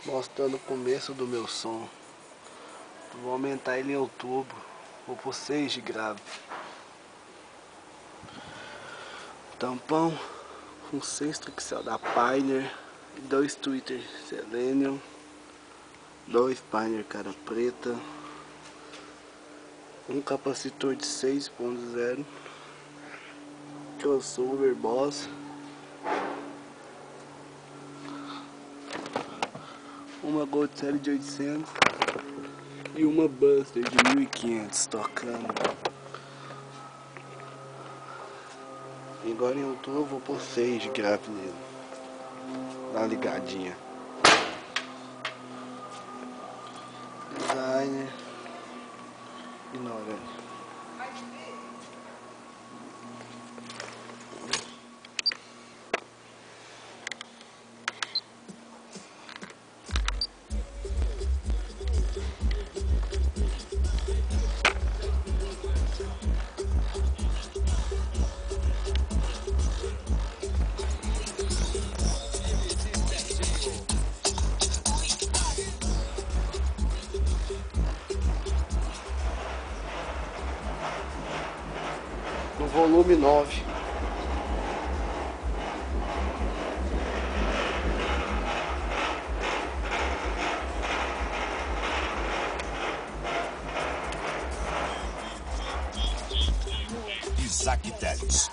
Mostrando o começo do meu som. Vou aumentar ele em outubro. Vou por 6 de grave. Tampão com 6 Truxel da Pioneer, 2 Twitter Selenium, 2 Pioneer cara preta, um capacitor de 6.0, crossover Boss, uma Gold Série de 800 e uma Buster de 1500 tocando. E agora em outubro eu vou por 6 de grave nele. Dá uma ligadinha. Designer. Ignorante. No volume 9. Isaac Teles.